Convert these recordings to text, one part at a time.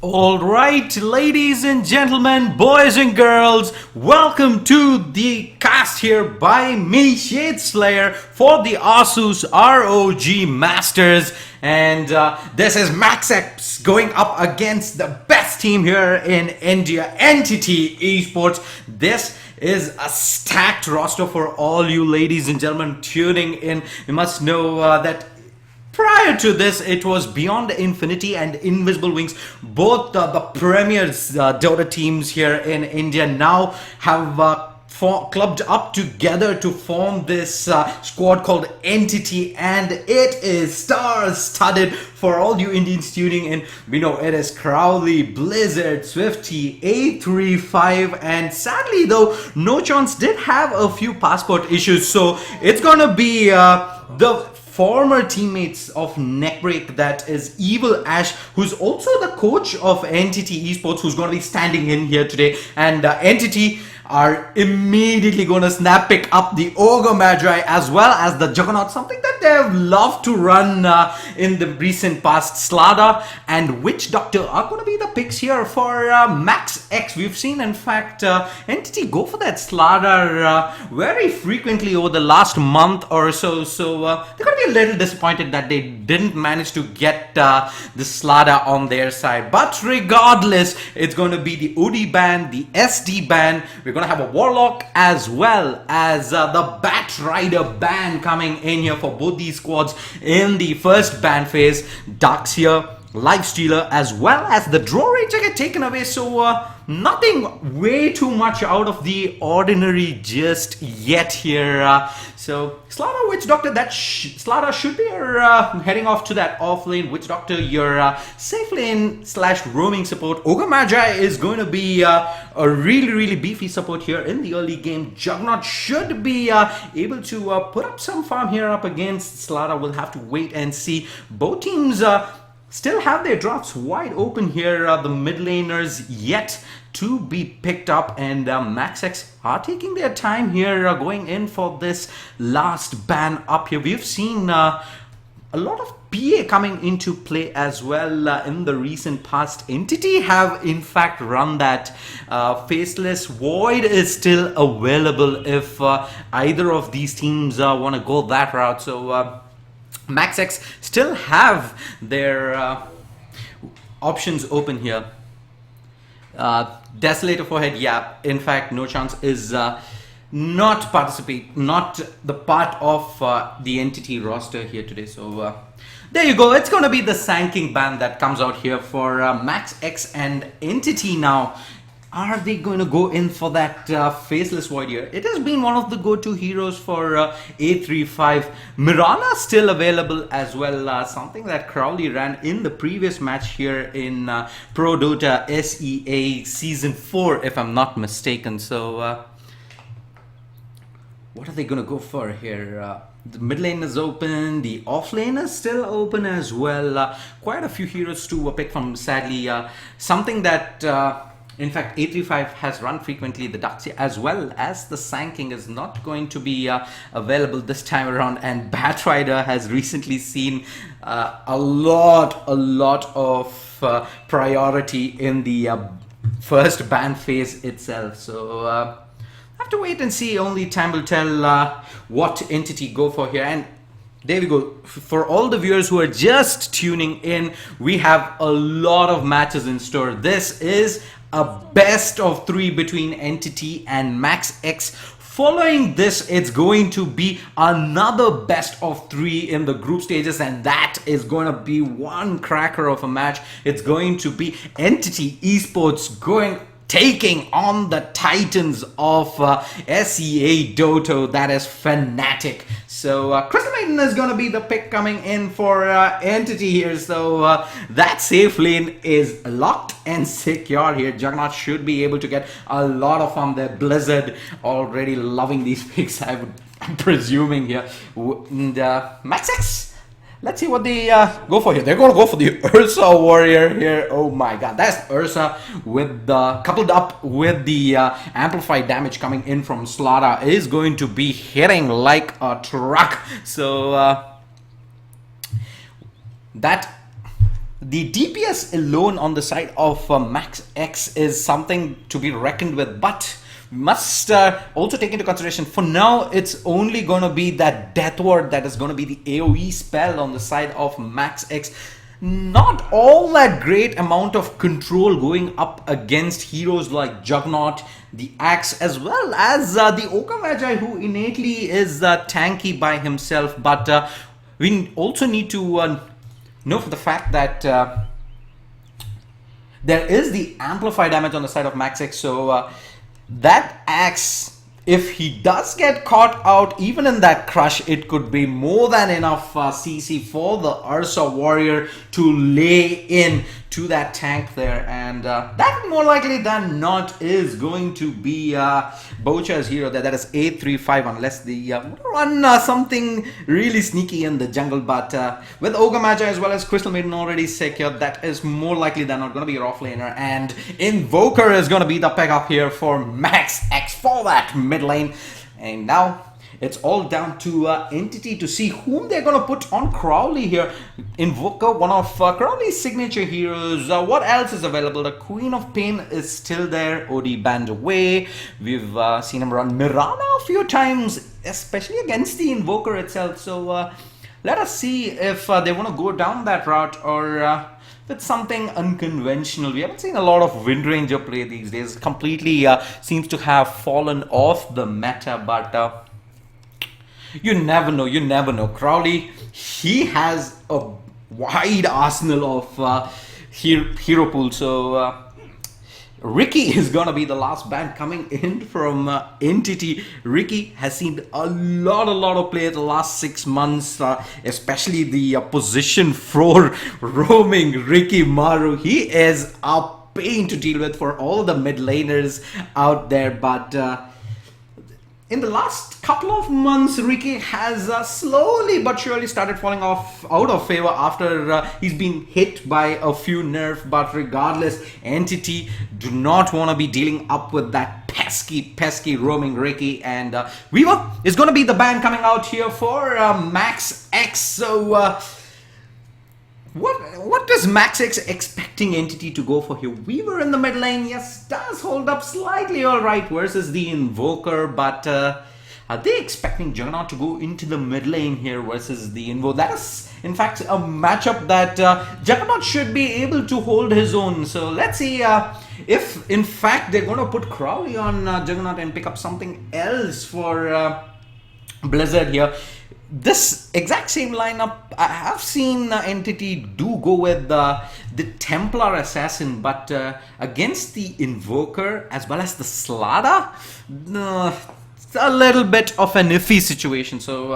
All right, ladies and gentlemen, boys and girls, welcome to the cast here by me, ShaDeSLaYeR, for the ASUS ROG Masters. And this is MAX.X going up against the best team here in India, Entity Esports. This is a stacked roster for all you ladies and gentlemen tuning in. You must know that prior to this, it was Beyond Infinity and Invisible Wings. Both the premier Dota teams here in India now have clubbed up together to form this squad called Entity, and it is star-studded for all you Indians tuning in. We know it is Crowley, Blizzard, Swifty, A35, and sadly though, No Chance did have a few passport issues, so it's gonna be the former teammates of Neckbreak, that is Evil Ash, who's also the coach of Entity Esports, who's going to be standing in here today. And Entity are immediately going to pick up the Ogre Magi as well as the Juggernaut, something that they've loved to run in the recent past. SLADA and Witch Doctor are going to be the picks here for MAX.X. We've seen, in fact, Entity go for that SLADA very frequently over the last month or so. So they're going to be a little disappointed that they didn't manage to get the SLADA on their side. But regardless, it's going to be the OD ban, the SD ban. We're going to have a Warlock as well as the Bat Rider ban coming in here for both these squads in the first ban phase. Darkseer, Lifestealer, as well as the draw rate get taken away. So nothing way too much out of the ordinary just yet here. So SLADA, Witch Doctor, that SLADA should be heading off to that off lane. Witch Doctor, your safe lane / roaming support. Ogre Magi is going to be a really beefy support here in the early game. Juggernaut should be able to put up some farm here up against SLADA. We'll have to wait and see. Both teams still have their drafts wide open here. The mid laners yet to be picked up, and MAX.X are taking their time here going in for this last ban up here. We've seen a lot of PA coming into play as well in the recent past. Entity have in fact run that. Faceless Void is still available if either of these teams want to go that route. So MAX.X still have their options open here. Desolator forehead, yeah. In fact, No Chance is not the part of the Entity roster here today. So there you go. It's going to be the Sanking ban that comes out here for MAX.X and Entity now. Are they going to go in for that Faceless Void here? It has been one of the go-to heroes for A35. Mirana still available as well, something that Crowley ran in the previous match here in Pro Dota SEA Season 4, if I'm not mistaken. So what are they going to go for here? The mid lane is open, the off lane is still open as well. Quite a few heroes to pick from, sadly. Something that in fact, A35 has run frequently, the Darkseer as well as the Sanking is not going to be available this time around, and Bat Rider has recently seen a lot of priority in the first ban phase itself. So have to wait and see. Only time will tell what Entity go for here. And there we go. For all the viewers who are just tuning in, we have a lot of matches in store. This is a best of 3 between Entity and MAX.X. Following this, it's going to be another best of 3 in the group stages, and that is going to be one cracker of a match. It's going to be Entity Esports taking on the titans of SEA Dota, that is Fnatic. So Crystal Maiden is going to be the pick coming in for Entity here. So that safe lane is locked and secure here. Juggernaut should be able to get a lot of fun there. Blizzard already loving these picks, I'm presuming here. And MAX.X, let's see what they go for here. They're going to go for the Ursa Warrior here. Oh my god, that's Ursa with the coupled up with the amplified damage coming in from SLADA is going to be hitting like a truck. So that the DPS alone on the side of MAX.X is something to be reckoned with, but we must also take into consideration for now it's only going to be that death ward that is going to be the AoE spell on the side of MAX.X. Not all that great amount of control going up against heroes like Juggernaut, the Axe, as well as the Oka Magi, who innately is tanky by himself. But we also need to know for the fact that there is the amplify damage on the side of MAX.X. So that Axe, if he does get caught out, even in that crush, it could be more than enough CC for the Ursa Warrior to lay in to that tank there. And that more likely than not is going to be Bocha's hero there. That is 835, unless they run something really sneaky in the jungle. But with Ogre Magi as well as Crystal Maiden already secured, that is more likely than not going to be your offlaner. And Invoker is going to be the pickup here for MAX.X for that mid lane. And now it's all down to Entity to see whom they're going to put on Crowley here. Invoker, one of Crowley's signature heroes. What else is available? The Queen of Pain is still there. OD banned away. We've seen him run Mirana a few times, especially against the Invoker itself. So let us see if they want to go down that route or with something unconventional. We haven't seen a lot of Wind Ranger play these days. Completely seems to have fallen off the meta, but you never know, you never know. Crowley, he has a wide arsenal of hero pool. So Ricky is gonna be the last ban coming in from Entity. Ricky has seen a lot of play the last 6 months, especially the position for roaming Ricky Maru. He is a pain to deal with for all the mid laners out there, but in the last couple of months, Ricky has slowly but surely started falling off out of favor after he's been hit by a few nerfs. But regardless, Entity do not want to be dealing up with that pesky roaming Ricky. And Weaver is going to be the ban coming out here for MAX.X. So what does MAX.X expecting Entity to go for here? Weaver in the mid lane, yes, does hold up slightly alright versus the Invoker, but are they expecting Juggernaut to go into the mid lane here versus the Invo? That is, in fact, a matchup that Juggernaut should be able to hold his own. So let's see if, in fact, they're going to put Crowley on Juggernaut and pick up something else for Blizzard here. This exact same lineup, I have seen Entity do go with the Templar Assassin, but against the Invoker as well as the Slada, it's a little bit of an iffy situation. So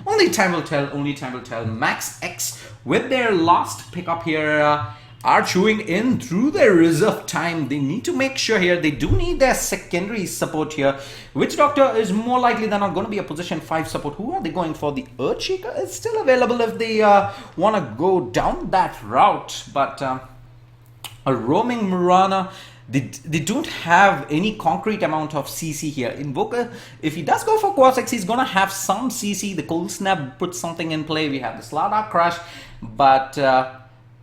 only time will tell, only time will tell. MAX.X with their last pickup here are chewing in through their reserve time. They need to make sure here, they do need their secondary support here. Witch Doctor is more likely than not going to be a position 5 support. Who are they going for? The Earthshaker is still available if they want to go down that route. But a roaming Mirana, they don't have any concrete amount of CC here. Invoker, if he does go for Quas-X, he's going to have some CC. The Cold Snap puts something in play. We have the Slada Crush, but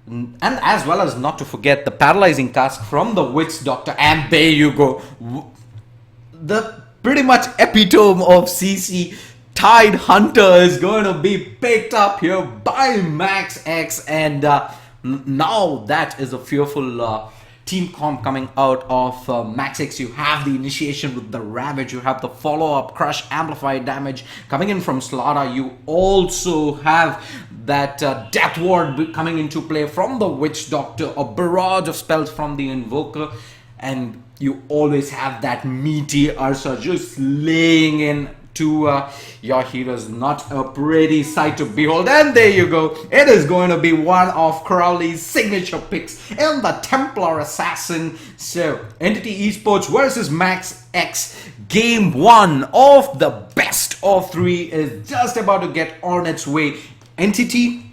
and as well as not to forget the Paralyzing Cask from the Witch Doctor. And there you go, the pretty much epitome of CC. Tide Hunter is going to be picked up here by MAX.X, and now that is a fearful team comp coming out of MAX.X. You have the initiation with the Ravage, you have the follow-up Crush Amplified damage coming in from Slaughter, you also have that Death Ward coming into play from the Witch Doctor, a barrage of spells from the Invoker, and you always have that meaty Ursa just laying in to your heroes. Not a pretty sight to behold. And there you go, it is going to be one of Crowley's signature picks in the Templar Assassin. So Entity Esports versus MAX.X, game 1 of the best of 3 is just about to get on its way. Entity,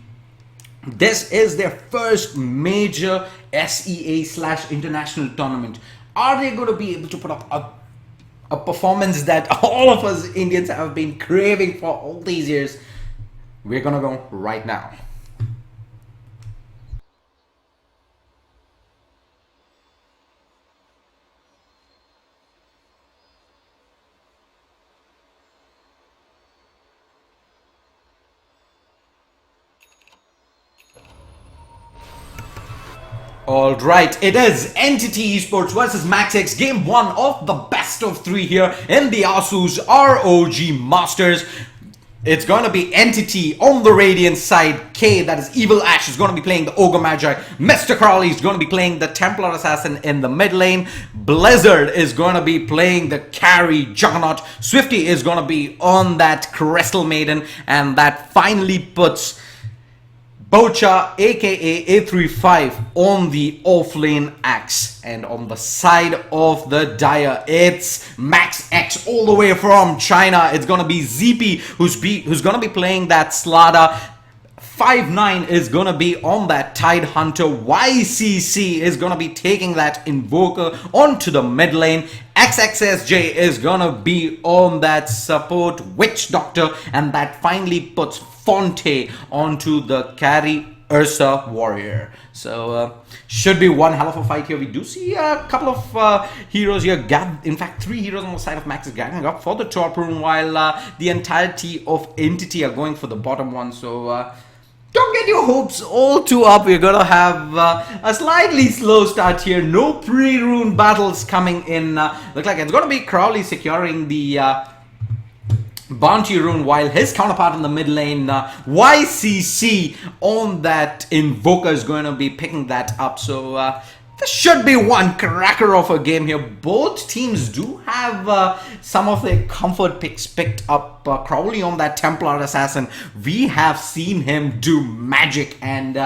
this is their first major SEA/international tournament. Are they going to be able to put up a performance that all of us Indians have been craving for all these years? We're gonna go right now. Alright, it is Entity Esports versus MAX.X, game 1 of the best of 3 here in the ASUS ROG Masters. It's going to be Entity on the Radiant side. K, that is Evil Ash, is going to be playing the Ogre Magi. Mr. Crowley is going to be playing the Templar Assassin in the mid lane. Blizzard is going to be playing the carry Juggernaut. Swifty is going to be on that Crystal Maiden. And that finally puts Bocha aka A35 on the offlane axe, and on the side of the Dire it's MAX.X all the way from China. It's gonna be ZP who's gonna be playing that SLADA. 5-9 is gonna be on that Tide Hunter. YCC is gonna be taking that Invoker onto the mid lane. XXSJ is gonna be on that support Witch Doctor, and that finally puts Fonte onto the carry Ursa Warrior. So should be one hell of a fight here. We do see a couple of heroes here. In fact, 3 heroes on the side of Max is gathering up for the top rune, while the entirety of Entity are going for the bottom one. So don't get your hopes all too up. We're gonna have a slightly slow start here. No pre-rune battles coming in. Look like it's gonna be Crowley securing the Bounty rune, while his counterpart in the mid lane, YCC on that Invoker, is going to be picking that up. So this should be one cracker of a game here. Both teams do have some of their comfort picks picked up. Crowley on that Templar Assassin, we have seen him do magic, and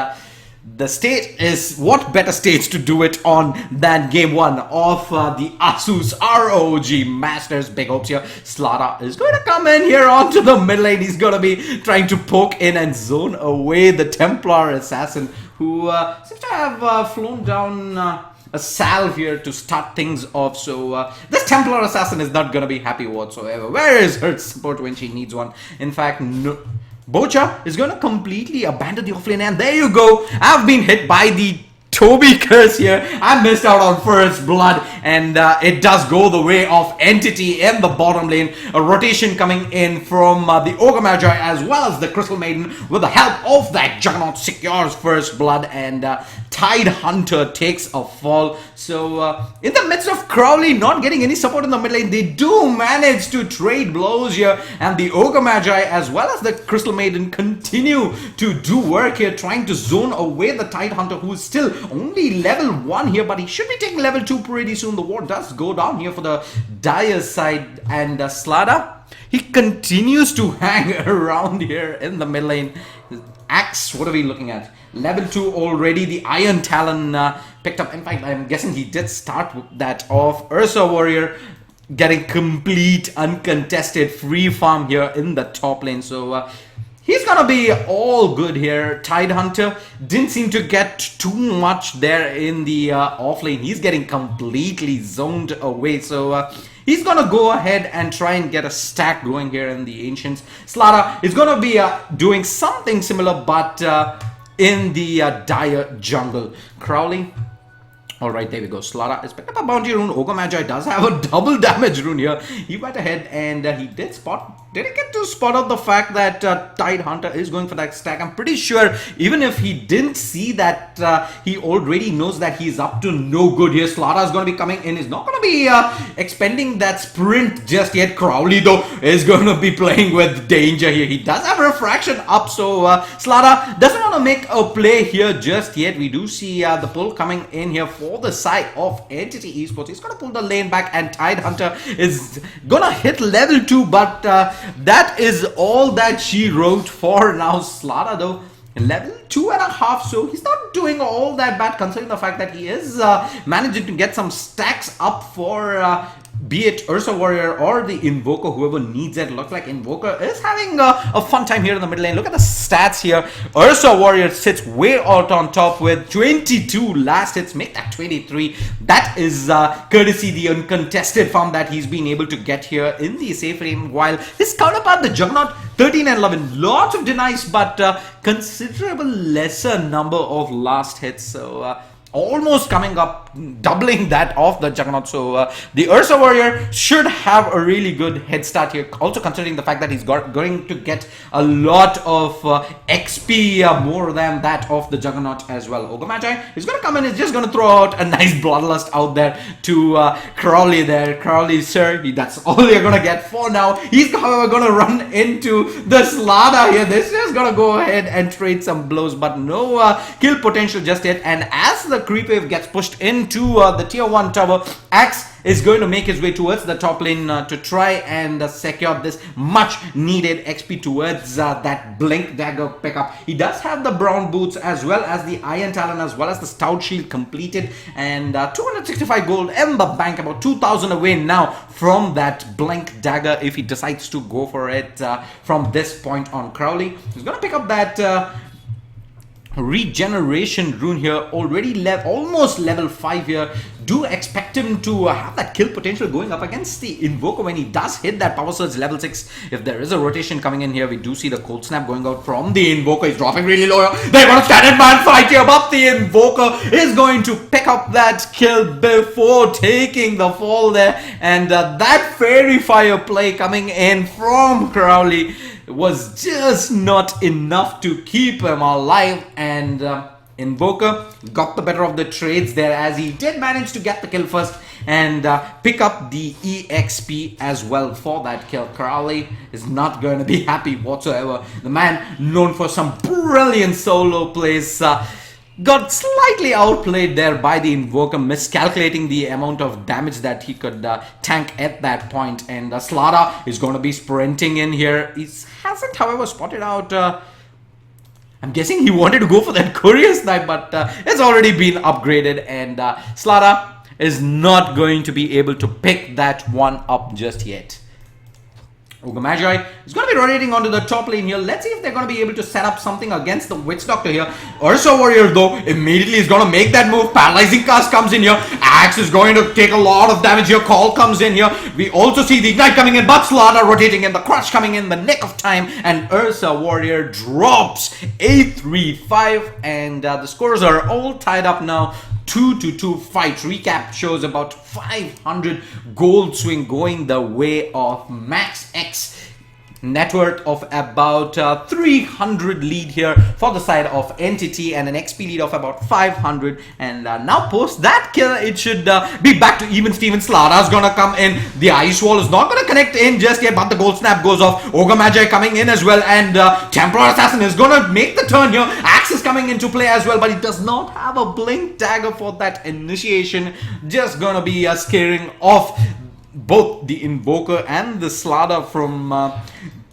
the stage is, what better stage to do it on than game 1 of the ASUS ROG Masters. Big hopes here. SLADA is going to come in here onto the mid lane. He's going to be trying to poke in and zone away the Templar Assassin, who seems to have flown down a salve here to start things off. So this Templar Assassin is not going to be happy whatsoever. Where is her support when she needs one? In fact, no. Bocha is going to completely abandon the offlane, and there you go. I've been hit by the Toby curse here. I missed out on first blood, and it does go the way of Entity in the bottom lane. A rotation coming in from the Ogre Magi as well as the Crystal Maiden, with the help of that Juggernaut secures first blood, and Tide Hunter takes a fall. So in the midst of Crowley not getting any support in the mid lane, they do manage to trade blows here, and the Ogre Magi as well as the Crystal Maiden continue to do work here, trying to zone away the Tide Hunter, who is still only level 1 here, but he should be taking level 2 pretty soon. The war does go down here for the Dire side, and SLADA, he continues to hang around here in the mid lane. Axe, what are we looking at? Level 2 already. The Iron Talon picked up. In fact, I'm guessing he did start with that off. Ursa Warrior getting complete uncontested free farm here in the top lane. So he's gonna be all good here. Tide Hunter didn't seem to get too much there in the off lane. He's getting completely zoned away. So he's gonna go ahead and try and get a stack going here in the Ancients. SLADA is gonna be doing something similar, but in the Dire jungle. Crowley. Alright, there we go. SLADA is picked up a bounty rune. Ogre Magi does have a double damage rune here. He went ahead and he did spot. Did he get to spot out the fact that Tide Hunter is going for that stack? I'm pretty sure even if he didn't see that, he already knows that he's up to no good here. SLADA is going to be coming in. He's not going to be expending that sprint just yet. Crowley, though, is going to be playing with danger here. He does have refraction up, so SLADA doesn't want to make a play here just yet. We do see the pull coming in here for the side of Entity Esports. He's going to pull the lane back, and Tide Hunter is going to hit level 2, but that is all that she wrote for now. SLADA, though, level 2.5, so he's not doing all that bad, considering the fact that he is managing to get some stacks up for be it Ursa Warrior or the Invoker, whoever needs it. Looks like Invoker is having a fun time here in the mid lane. Look at the stats here. Ursa Warrior sits way out on top with 22 last hits. Make that 23. That is courtesy the uncontested farm that he's been able to get here in the safe lane, while his counterpart, the Juggernaut, 13 and 11. Lots of denies, but considerable lesser number of last hits. So almost coming up, doubling that of the Juggernaut. So the Ursa Warrior should have a really good head start here, also considering the fact that he's going to get a lot of XP more than that of the Juggernaut as well. Ogre Magi is going to come in, is just going to throw out a nice Bloodlust out there to Crowley there. Crowley, sir, that's all you're going to get for now. He's however going to run into the Slada here. This is going to go ahead and trade some blows, but no kill potential just yet. And as the creep wave gets pushed into the tier 1 tower, Axe is going to make his way towards the top lane to try and secure this much needed XP towards that Blink Dagger pickup. He does have the brown boots as well as the Iron Talon as well as the Stout Shield completed, and 265 gold in the bank, about 2,000 away now from that Blink Dagger if he decides to go for it from this point on. Crowley is going to pick up that regeneration rune here, already almost level 5 here. Do expect him to have that kill potential going up against the Invoker when he does hit that Power Surge level 6. If there is a rotation coming in here, we do see the Cold Snap going out from the Invoker. He's dropping really low here. They're going to stand in man fight here, but the Invoker is going to pick up that kill before taking the fall there. And that Fairy Fire play coming in from Crowley was just not enough to keep him alive, and Invoker got the better of the trades there, as he did manage to get the kill first and pick up the EXP as well for that kill. Crowley is not going to be happy whatsoever. The man known for some brilliant solo plays got slightly outplayed there by the Invoker, miscalculating the amount of damage that he could tank at that point. And Slada is going to be sprinting in here. He hasn't, however, spotted out... I'm guessing he wanted to go for that Courier Snipe, but it's already been upgraded, and Slada is not going to be able to pick that one up just yet. Ogre Magi is going to be rotating onto the top lane here. Let's see if they're going to be able to set up something against the Witch Doctor here. Ursa Warrior, though, immediately is going to make that move. Paralyzing Cast comes in here. Axe is going to take a lot of damage here. Call comes in here. We also see the Ignite coming in, but Slada rotating in. The Crush coming in the nick of time. And Ursa Warrior drops a 3-5. And the scores are all tied up now. 2-2 fight. Recap shows about 500 gold swing going the way of MAX.X. Net worth of about 300 lead here for the side of Entity, and an XP lead of about 500. And now post that kill, it should be back to even. Steven Slada's gonna come in. The Ice Wall is not gonna connect in just yet, but the Gold Snap goes off. Ogre Magi coming in as well, and Templar Assassin is gonna make the turn here. Axe is coming into play as well, but he does not have a Blink Dagger for that initiation. Just gonna be scaring off both the Invoker and the Slada from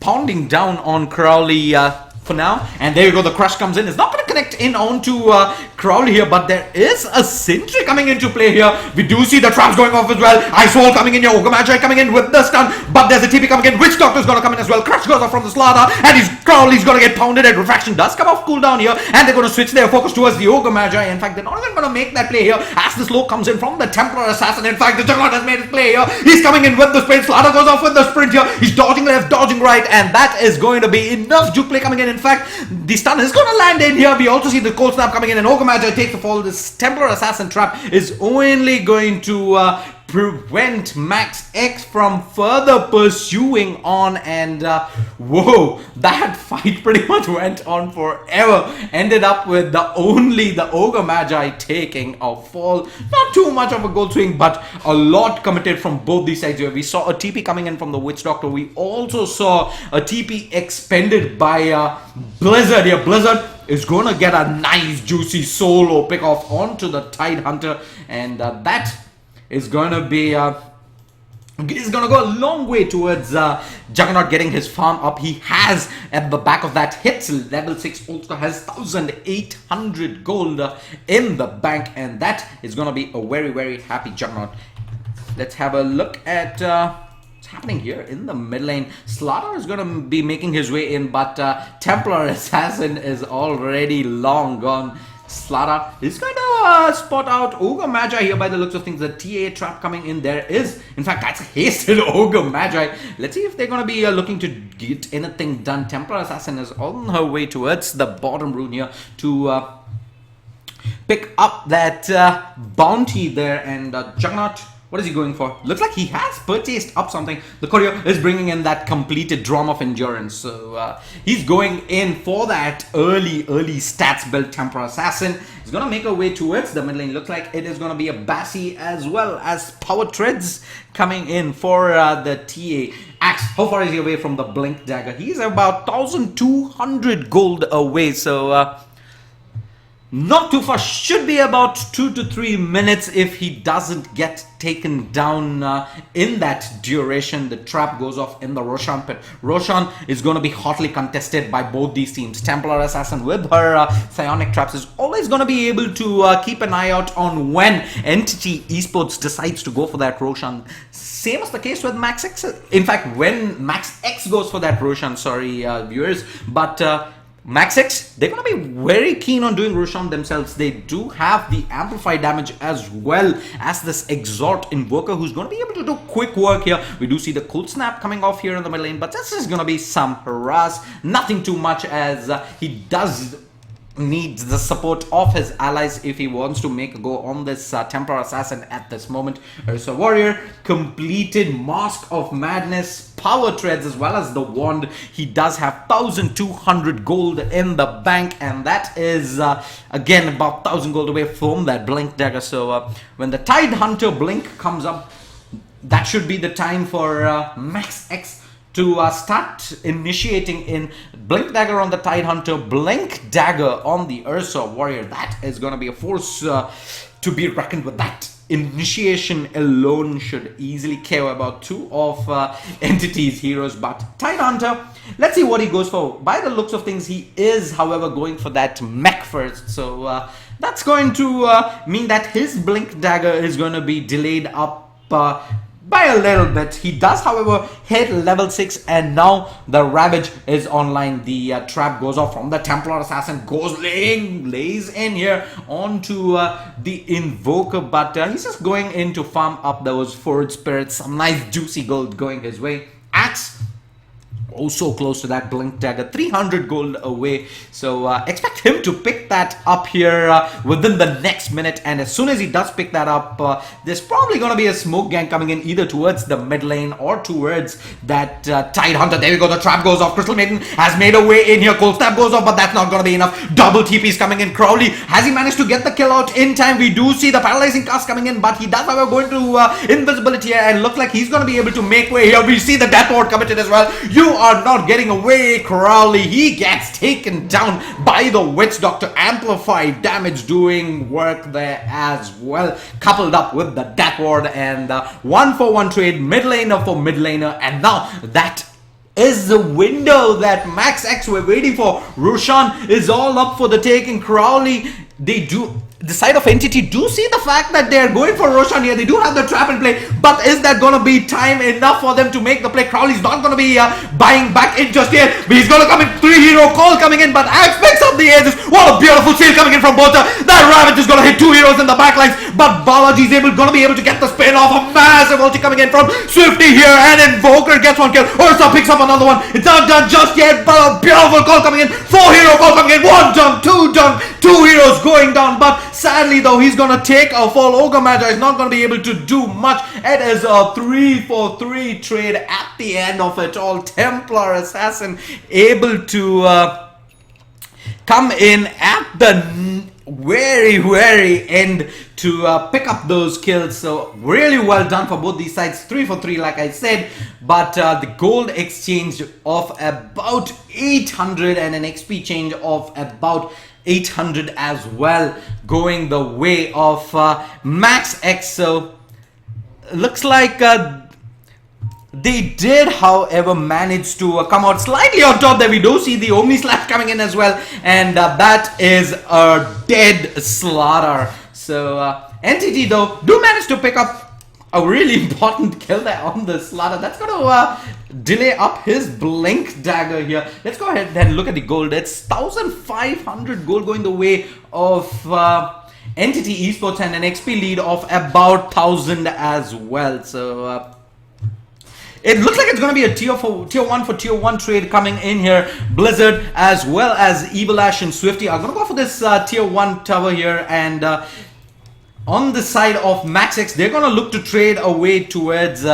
pounding down on Crowley for now. And there you go, the Crush comes in. It's not going to connect in onto Crowley here, but there is a Sentry coming into play here. We do see the traps going off as well. Ice Wall coming in here. Ogre Magi coming in with the stun, but there's a TP coming in. Witch Doctor's going to come in as well. Crush goes off from the Slada, and Crowley's going to get pounded, and Refraction does come off cooldown here, and they're going to switch their focus towards the Ogre Magi. In fact, they're not even going to make that play here as the slow comes in from the Templar Assassin. In fact, the Juggernaut has made his play here. He's coming in with the sprint. Slada goes off with the sprint here. He's dodging left, dodging right, and that is going to be enough juke play coming in. In fact, the stun is going to land in here. We also see the Cold Snap coming in, and Ogre Magi takes the fall. This Templar Assassin trap is only going to prevent MAX.X from further pursuing on, and whoa, that fight pretty much went on forever. Ended up with the Ogre Magi taking a fall. Not too much of a gold swing, but a lot committed from both these sides here. We saw a TP coming in from the Witch Doctor. We also saw a TP expended by Blizzard here. Blizzard is going to get a nice juicy solo pick off onto the Tide Hunter, and that is going to be is going to go a long way towards Juggernaut getting his farm up. He has at the back of that hits level 6, also has 1,800 gold in the bank, and that is going to be a very, very happy Juggernaut. Let's have a look at what's happening here in the mid lane. Slaughter is going to be making his way in, but Templar Assassin is already long gone. Slada is going to spot out Ogre Magi here by the looks of things. The TA trap coming in there is, in fact, that's a hasted Ogre Magi. Let's see if they're going to be looking to get anything done. Templar Assassin is on her way towards the bottom rune here to pick up that bounty there. And Juggernaut, what is he going for? Looks like he has purchased up something. The courier is bringing in that completed Drum of Endurance. So he's going in for that early stats build Templar Assassin. He's going to make a way towards the mid lane. Looks like it is going to be a Bassi as well as Power Treads coming in for the TA. Axe, how far is he away from the Blink Dagger? He's about 1,200 gold away. So not too far, should be about 2 to 3 minutes if he doesn't get taken down in that duration. The trap goes off in the Roshan pit. Roshan is going to be hotly contested by both these teams. Templar Assassin with her psionic traps is always going to be able to keep an eye out on when Entity Esports decides to go for that Roshan. Same as the case with MAX.X. In fact, when MAX.X goes for that Roshan, sorry viewers, but MAX.X, they're going to be very keen on doing Roshan themselves. They do have the amplified damage as well as this Exhort Invoker who's going to be able to do quick work here. We do see the Cool Snap coming off here in the mid lane, but this is going to be some harass. Nothing too much, as he does needs the support of his allies if he wants to make a go on this Templar Assassin at this moment. So Warrior completed Mask of Madness, Power Treads as well as the Wand. He does have 1,200 gold in the bank, and that is again about 1,000 gold away from that Blink Dagger. So when the Tide Hunter Blink comes up, that should be the time for MAX.X to start initiating in. Blink Dagger on the Tide Hunter, Blink Dagger on the Ursa Warrior. That is going to be a force to be reckoned with. That initiation alone should easily KO about 2 of Entity's heroes. But Tide Hunter, let's see what he goes for. By the looks of things, he is, however, going for that mech first. So that's going to mean that his Blink Dagger is going to be delayed up by a little bit. He does, however, hit level 6, and now the Ravage is online. The trap goes off from the Templar Assassin, lays in here onto the Invoker, but he's just going in to farm up those Forward Spirits. Some nice juicy gold going his way. Axe, oh, so close to that Blink Dagger, 300 gold away. So expect him to pick that up here within the next minute. And as soon as he does pick that up, there's probably going to be a smoke gang coming in either towards the mid lane or towards that Tide Hunter. There we go, the trap goes off. Crystal Maiden has made a way in here. Cold Snap goes off, but that's not going to be enough. Double TPs coming in. Crowley, has he managed to get the kill out in time? We do see the Paralyzing Cast coming in, but he does, however, go into invisibility here, and look like he's going to be able to make way here. We see the Death Ward committed as well. You are not getting away, Crowley. He gets taken down by the Witch Doctor. Amplified damage doing work there as well, coupled up with the Death Ward, and 1-for-1 trade, mid laner for mid laner. And now that is the window that MAX.X were waiting for. Roshan is all up for the taking. Crowley, the side of Entity do see the fact that they're going for Roshan here. They do have the trap in play, but is that going to be time enough for them to make the play? Crowley's not going to be buying back in just yet, but he's going to come in. 3-hero call coming in, but Axe picks up the Aegis. What a beautiful steal coming in from Bolter. That Ravage is going to hit 2 heroes in the backlines, but Balaji's going to be able to get the spin off. A massive ulti coming in from Swifty here, and Invoker gets 1 kill. Ursa picks up another one. It's not done just yet, but a beautiful call coming in. 4-hero call coming in. 1 jump, 2 jump, 2 heroes going down, but sadly though, he's gonna take a fall. Ogre Magi is not gonna be able to do much. It is a 3-for-3 trade at the end of it all. Templar Assassin able to come in at the very end to pick up those kills. So really well done for both these sides. 3-for-3 like I said, but the gold exchange of about 800 and an XP change of about 800 as well, going the way of MAX.X. So looks like they did, however, manage to come out slightly on top. There we do see the Omni Slash coming in as well, and that is a dead slaughter. So Entity though do manage to pick up a really important kill there on the slaughter. That's going to delay up his Blink Dagger here. Let's go ahead and look at the gold. It's 1,500 gold going the way of Entity Esports, and an XP lead of about 1,000 as well. So It looks like it's going to be a tier 1 for tier 1 trade coming in here. Blizzard as well as Evil Ash and Swifty are going to go for this tier 1 tower here, and on the side of MAX.X, they're going to look to trade away towards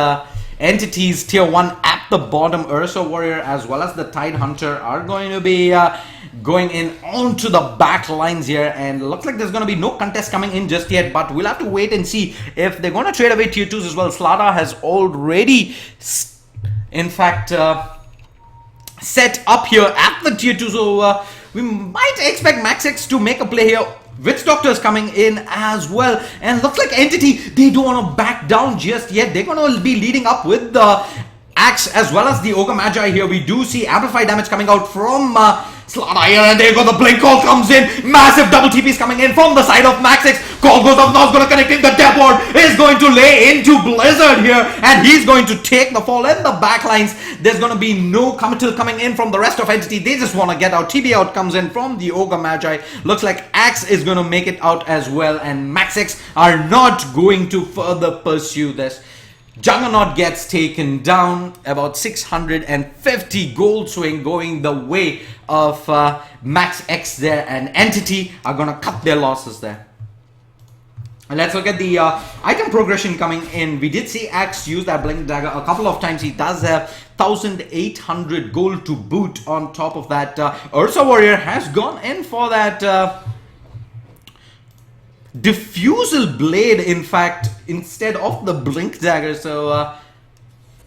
entities tier 1 at the bottom. Ursa Warrior as well as the Tide Hunter are going to be going in onto the back lines here, and looks like there's going to be no contest coming in just yet, but we'll have to wait and see if they're going to trade away tier 2s as well. ShaDeSLaYeR has already in fact set up here at the tier 2, so we might expect MAX.X to make a play here. Witch Doctor is coming in as well, and looks like Entity, they don't want to back down just yet. They're going to be leading up with the Axe as well as the Ogre Magi here. We do see amplified damage coming out from ShaDeSLaYeR here, and there you go, the Blink Call comes in. Massive double TPs coming in from the side of MAX.X. Call goes up, now it's going to connect in. The Death Ward is going to lay into Blizzard here, and he's going to take the fall in the backlines. There's going to be no committal coming in from the rest of Entity. They just want to get out. TB out comes in from the Ogre Magi. Looks like Axe is going to make it out as well, and MAX.X are not going to further pursue this. Juggernaut gets taken down, about 650 gold swing going the way of MAX.X there, and Entity are going to cut their losses there. And let's look at the item progression coming in. We did see Axe use that Blink Dagger a couple of times. He does have 1,800 gold to boot on top of that. Ursa Warrior has gone in for that Diffusal Blade, in fact, instead of the Blink Dagger. So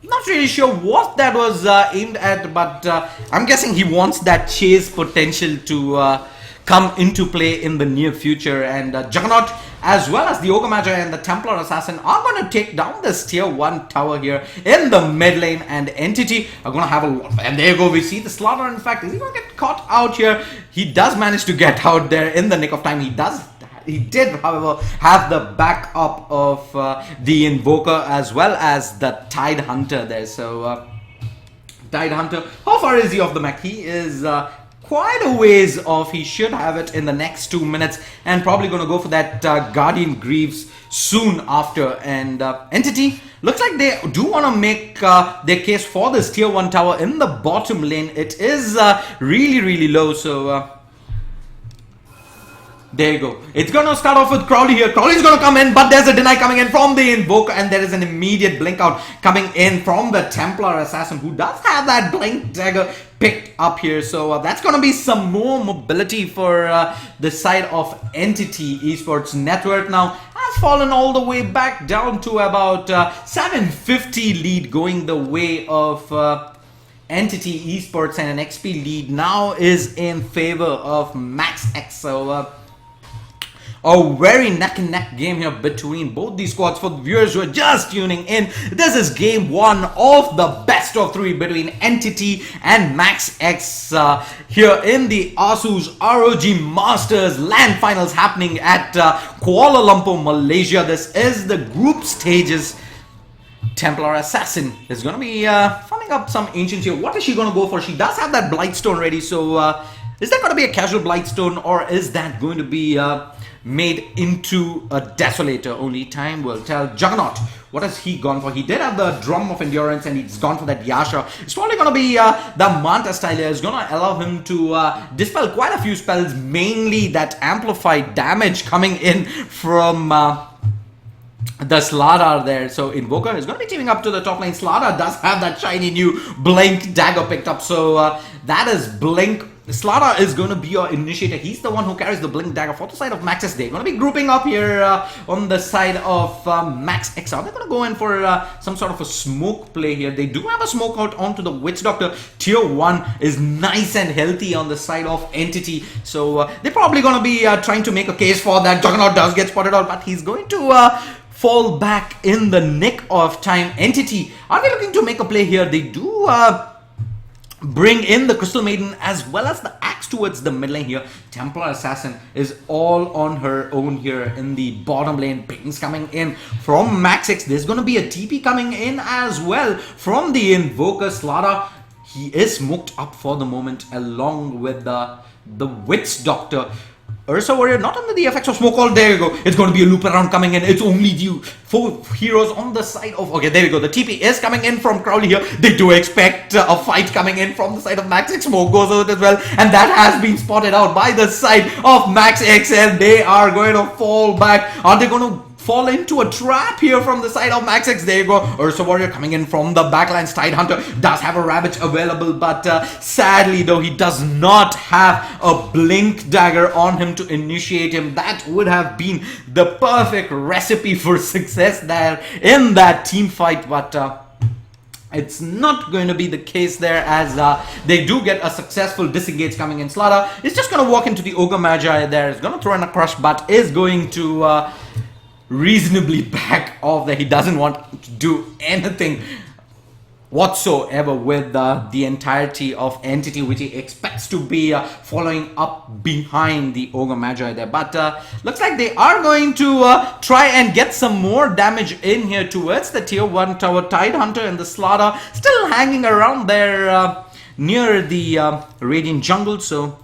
not really sure what that was aimed at, but I'm guessing he wants that chase potential to come into play in the near future. And Juggernaut as well as the Ogre Magi and the Templar Assassin are going to take down this tier 1 tower here in the mid lane, and Entity are going to have a lot. And there you go, we see the ShaDeSLaYeR. In fact, is he going to get caught out here? He does manage to get out there in the nick of time. He did, however, have the backup of the Invoker as well as the Tide Hunter there. So, Tide Hunter, how far is he off the mech? He is quite a ways off. He should have it in the next 2 minutes, and probably going to go for that Guardian Greaves soon after. And Entity, looks like they do want to make their case for this tier 1 tower in the bottom lane. It is really low, so there you go. It's going to start off with Crowley here. Crowley's going to come in, but there's a deny coming in from the Invoker, and there is an immediate blink out coming in from the Templar Assassin, who does have that Blink Dagger picked up here. So that's going to be some more mobility for the side of Entity Esports. Net worth now has fallen all the way back down to about 750 lead, going the way of Entity Esports, and an XP lead now is in favor of MAX.X. So a very neck and neck game here between both these squads. For the viewers who are just tuning in, this is game 1 of the best of 3 between Entity and MAX.X here in the ASUS ROG Masters LAN finals happening at Kuala Lumpur, Malaysia. This is the group stages. Templar Assassin is going to be farming up some ancients here. What is she going to go for? She does have that Blightstone ready, so is that going to be a casual Blightstone, or is that going to be made into a Desolator? Only time will tell. Juggernaut, what has he gone for? He did have the Drum of Endurance, and he's gone for that Yasha. It's probably going to be the Manta style here. It's going to allow him to dispel quite a few spells, mainly that amplified damage coming in from the ShaDeSLaYeR there. So Invoker is going to be teaming up to the top lane. ShaDeSLaYeR does have that shiny new Blink Dagger picked up, so that is Blink. ShaDeSLaYeR is going to be your initiator. He's the one who carries the Blink Dagger for the side of MAX.X. They're going to be grouping up here on the side of MAX.X. Are they going to go in for some sort of a smoke play here? They do have a smoke out onto the Witch Doctor. Tier 1 is nice and healthy on the side of Entity. So they're probably going to be trying to make a case for that. Juggernaut does get spotted out, but he's going to fall back in the nick of time. Entity, are they looking to make a play here? They do bring in the Crystal Maiden as well as the Axe towards the mid lane here. Templar Assassin is all on her own here in the bottom lane. Pings coming in from MAX.X. There's going to be a TP coming in as well from the Invoker. ShaDeSLaYeR, he is smoked up for the moment along with the Witch Doctor. Ursa Warrior not under the effects of smoke all. There you go. It's going to be a loop around coming in. It's only the 4 heroes on the side of... Okay, there we go. The TP is coming in from Crowley here. They do expect a fight coming in from the side of MAX.X. Smoke goes out as well. And that has been spotted out by the side of MAX.X. And they are going to fall back. Are they going to fall into a trap here from the side of MAX.X? There you go. Ursa Warrior coming in from the backlines. Tidehunter does have a Ravage available, but sadly though, he does not have a Blink Dagger on him to initiate him. That would have been the perfect recipe for success there in that team fight, but it's not going to be the case there, as they do get a successful disengage coming in. ShaDeSLaYeR is just going to walk into the Ogre Magi there. Is going to throw in a crush, but is going to reasonably back off there. He doesn't want to do anything whatsoever with the entirety of Entity, which he expects to be following up behind the Ogre Magi there. But looks like they are going to try and get some more damage in here towards the tier 1 tower. Tidehunter and the ShaDeSLaYeR still hanging around there near the Radiant Jungle. So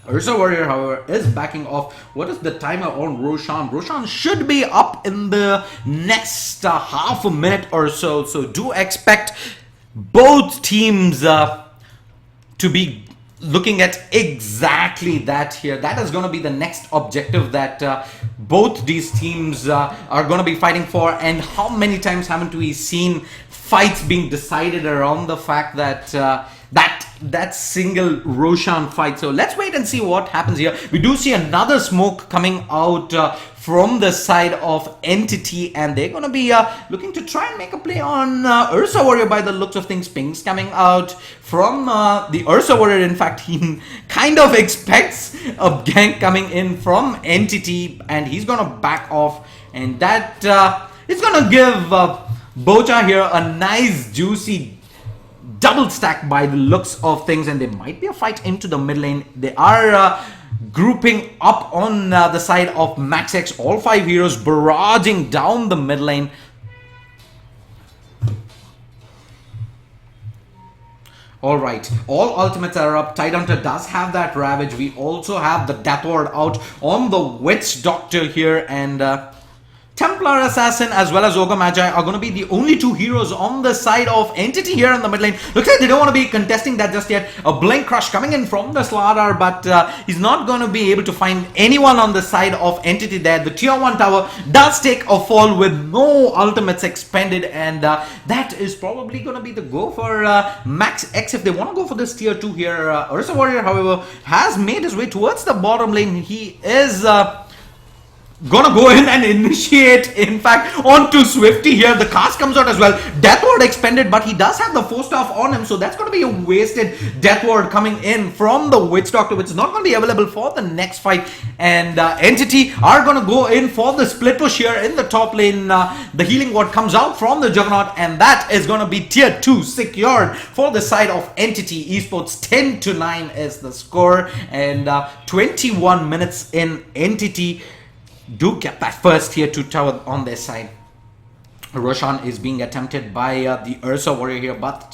Ursa Warrior, however, is backing off. What is the timer on Roshan? Roshan should be up in the next half a minute or so. So do expect both teams to be looking at exactly that here. That is going to be the next objective that both these teams are going to be fighting for. And how many times haven't we seen fights being decided around the fact that that single Roshan fight? So let's wait and see what happens here. We do see another smoke coming out from the side of Entity, and they're going to be looking to try and make a play on Ursa Warrior by the looks of things. Pings coming out from the Ursa Warrior. In fact, he kind of expects a gank coming in from Entity, and he's going to back off, and that is going to give Bocha here a nice juicy double stack by the looks of things, and there might be a fight into the mid lane. They are grouping up on the side of MAX.X. All 5 heroes barraging down the mid lane. Alright, all ultimates are up. Tidehunter does have that Ravage. We also have the Death Ward out on the Witch Doctor here, and Templar Assassin as well as Ogre Magi are going to be the only 2 heroes on the side of Entity here in the mid lane. Looks like they don't want to be contesting that just yet. A Blink Crush coming in from the ShaDeSLaYeR, but he's not going to be able to find anyone on the side of Entity there. The tier 1 tower does take a fall with no ultimates expended, and that is probably going to be the go for MAX.X if they want to go for this tier 2 here. Ursa Warrior, however, has made his way towards the bottom lane. He is gonna go in and initiate, in fact, onto Swifty here. The cast comes out as well. Death Ward expended, but he does have the 4-staff on him, so that's going to be a wasted Death Ward coming in from the Witch Doctor, which is not going to be available for the next fight. And Entity are going to go in for the split push here in the top lane. The Healing Ward comes out from the Juggernaut, and that is going to be tier 2 secured for the side of Entity Esports. 10-9 is the score, and 21 minutes in, Entity do get that first tier 2 tower on their side. Roshan is being attempted by the Ursa Warrior here, but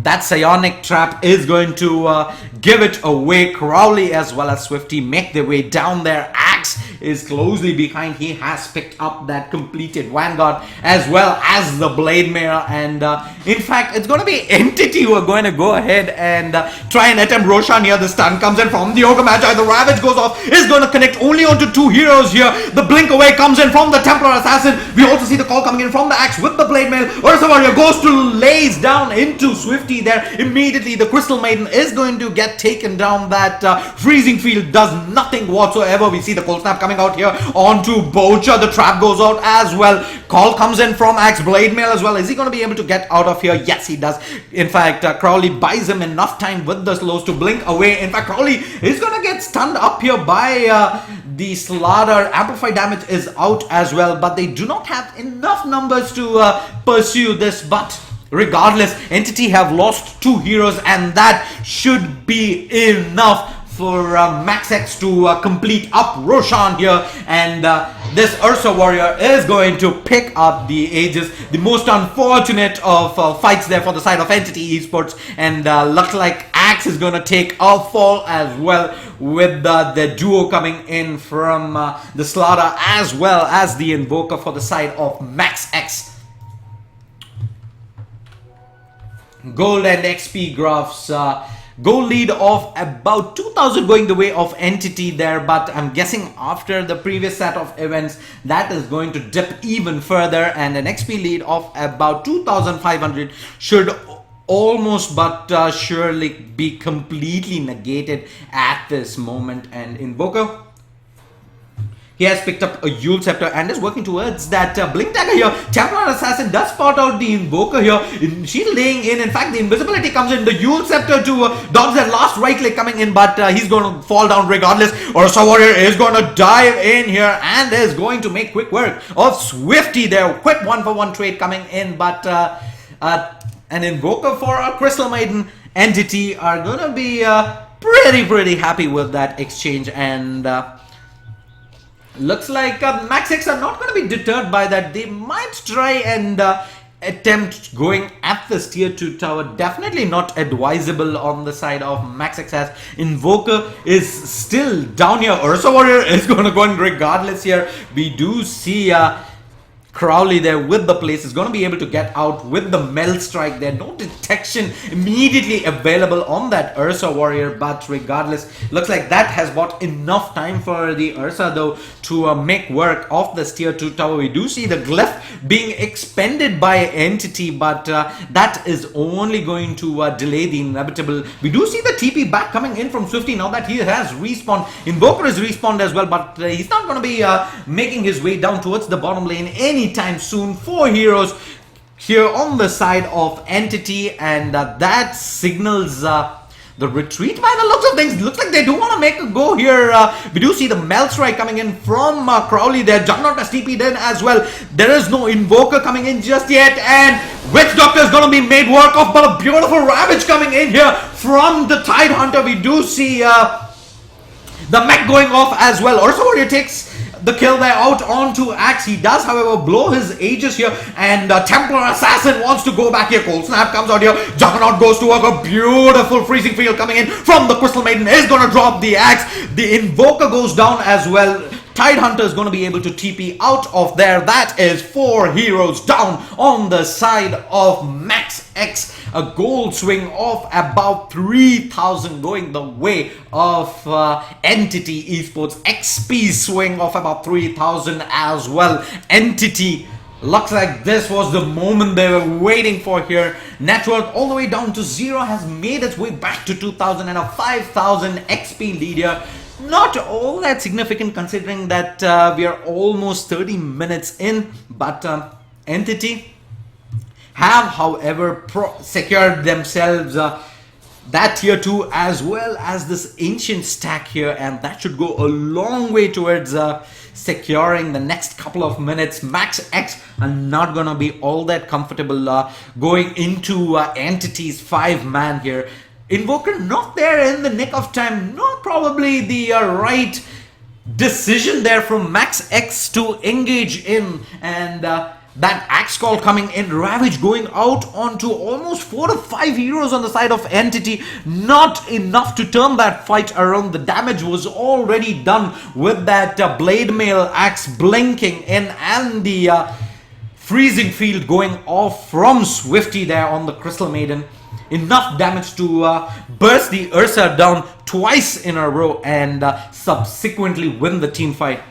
that Psionic Trap is going to give it away. Crowley as well as Swifty make their way down there. Axe is closely behind. He has picked up that completed Vanguard as well as the Blade Mayor, and in fact it's going to be Entity who are going to go ahead and try and attempt Roshan here. The stun comes in from the Ogre Magi. The Ravage goes off, is going to connect only onto 2 heroes here. The Blink Away comes in from the Templar Assassin. We also see the call coming in from the Axe with the Blade Mail. Ursa Warrior goes to lays down into Swifty there. Immediately the Crystal Maiden is going to get taken down. That freezing field does nothing whatsoever. We see the cold snap coming out here onto Bocha. The trap goes out as well. Call comes in from Axe. Blade Mail as well. Is he going to be able to get out of here? Yes, he does. In fact, Crowley buys him enough time with the slows to blink away. In fact, Crowley is going to get stunned up here by the ShaDeSLaYeR. Amplify damage is out as well, but they do not have enough numbers to pursue this. But regardless, Entity have lost 2 heroes, and that should be enough for MAX.X to complete up Roshan here, and this Ursa Warrior is going to pick up the Aegis. The most unfortunate of fights there for the side of Entity Esports, and looks like Axe is going to take a fall as well, with the duo coming in from the Slaughter as well as the Invoker for the side of MAX.X. Gold and XP graphs. Gold lead of about 2000 going the way of Entity there, but I'm guessing after the previous set of events that is going to dip even further, and an XP lead of about 2500 should almost but surely be completely negated at this moment. And Invoker, he has picked up a Yule Scepter and is working towards that Blink Dagger here. Templar Assassin does spot out the Invoker here. She's laying in fact, the invisibility comes in. The Yule Scepter to dodge that last right click coming in, but he's going to fall down regardless. Ursa Warrior is going to dive in here and is going to make quick work of Swifty there. Quick 1-for-1 trade coming in, but an Invoker for a Crystal Maiden Entity are going to be pretty happy with that exchange, and looks like MAX.X are not going to be deterred by that. They might try and attempt going at this tier 2 tower. Definitely not advisable on the side of MAX.X, as Invoker is still down here. Ursa Warrior is going to go in regardless here. We do see Crowley there with the place, is going to be able to get out with the Melt Strike there. No detection immediately available on that Ursa Warrior, but regardless, looks like that has bought enough time for the Ursa though to make work of this tier 2 tower. We do see the Glyph being expended by Entity, but that is only going to delay the inevitable. We do see the TP back coming in from Swifty now that he has respawned. Invoker is respawned as well, but he's not going to be making his way down towards the bottom lane anytime soon. 4 heroes here on the side of Entity, and that signals the retreat by the looks of things. Looks like they do want to make a go here. We do see the Melt Strike coming in from Crowley there. Juggernaut has TP'd in as well. There is no Invoker coming in just yet, and Witch Doctor is going to be made work of, but a beautiful Ravage coming in here from the Tide Hunter. We do see the mech going off as well. Ursa Warrior takes the kill there out onto Axe. He does, however, blow his Aegis here, and Templar Assassin wants to go back here. Cold Snap comes out here. Juggernaut goes to work. A beautiful Freezing Field coming in from the Crystal Maiden is going to drop the Axe. The Invoker goes down as well. Tide Hunter is going to be able to TP out of there. That is 4 heroes down on the side of MAX.X. A gold swing of about 3000 going the way of Entity Esports. XP swing of about 3000 as well. Entity, looks like this was the moment they were waiting for here. Net worth all the way down to 0, has made its way back to 2000 and a 5000 XP lead here. Not all that significant considering that we are almost 30 minutes in, but Entity have, however, secured themselves that tier 2 as well as this ancient stack here, and that should go a long way towards securing the next couple of minutes. MAX.X are not gonna be all that comfortable going into Entity's 5-man here. Invoker not there in the nick of time. Not probably the right decision there from MAX.X to engage in, and that Axe Call coming in. Ravage going out onto almost 4 to 5 heroes on the side of Entity. Not enough to turn that fight around. The damage was already done with that Blade Mail Axe blinking in, and the Freezing Field going off from Swifty there on the Crystal Maiden. Enough damage to burst the Ursa down twice in a row and subsequently win the team fight.